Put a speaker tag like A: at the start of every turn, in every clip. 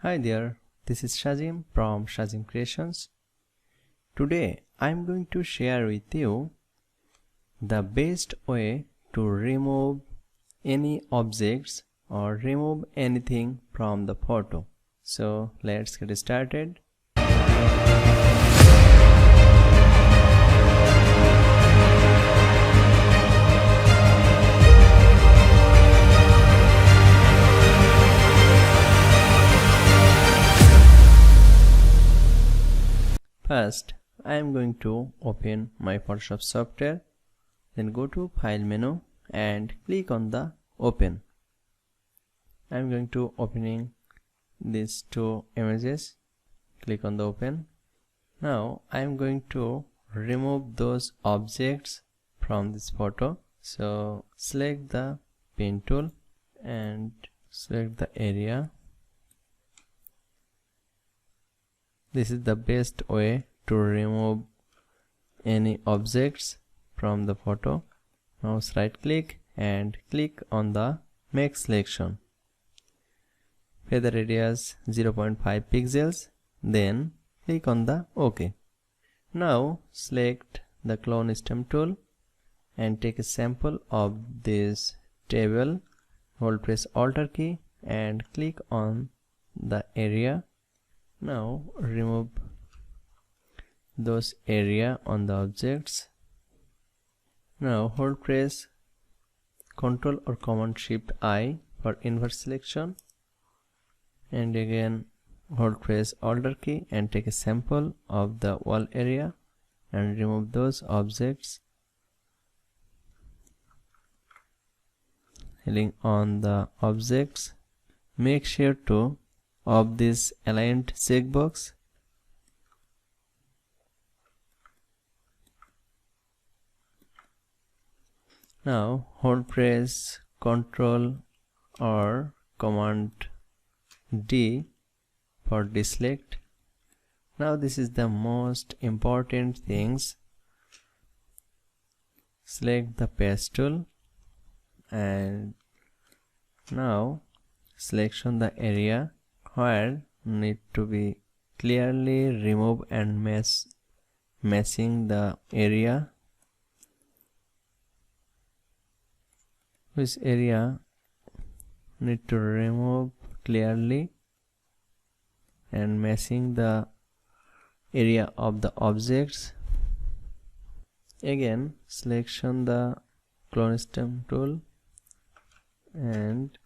A: Hi there, this is Shazim from Shazim Creations. Today I am going to share with you the best way to remove any objects or remove anything from the photo. So let's get started. First, I am going to open my Photoshop software, then go to File menu and click on the Open. I am going to opening these two images. Click on the Open. Now I am going to remove those objects from this photo. So select the pen tool and select the area. This is the best way to remove any objects from the photo. Now right click and click on the Make Selection. Feather radius 0.5 pixels. Then click on the OK. Now select the clone stem tool and take a sample of this table. Hold press Alt key and click on the area. Now remove those area on the objects. Now hold press Ctrl or Command Shift I for inverse selection, and again hold press Alt key and take a sample of the wall area and remove those objects. Clicking on the objects, make sure to of this aligned checkbox. Now hold press Ctrl or Command D for deselect. Now this is the most important things. Select the paste tool and now selection the area where need to be clearly remove and matching the area. Which area need to remove clearly and matching the area of the objects. Again selection the clone stem tool and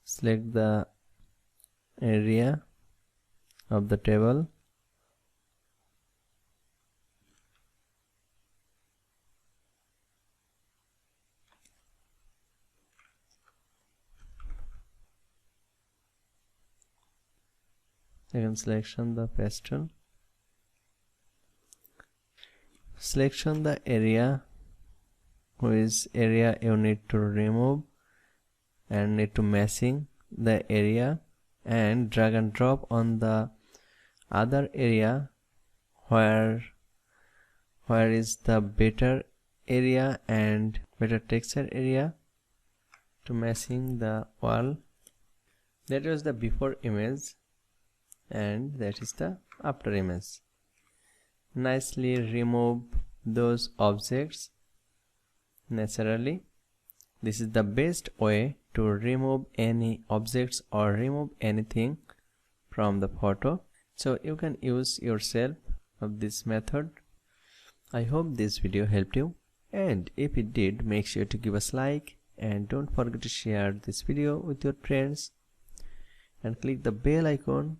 A: select the area of the table. Again selection the paste tool. Selection the area which area you need to remove and need to matching the area, and drag and drop on the other area where is the better area and better texture area to matching the wall. That was the before image and that is the after image. Nicely remove those objects naturally. This is the best way to remove any objects or remove anything from the photo. So you can use yourself of this method. I hope this video helped you, and if it did, make sure to give us a like and don't forget to share this video with your friends and click the bell icon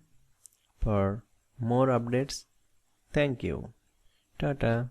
A: for more updates. Thank you. Tata.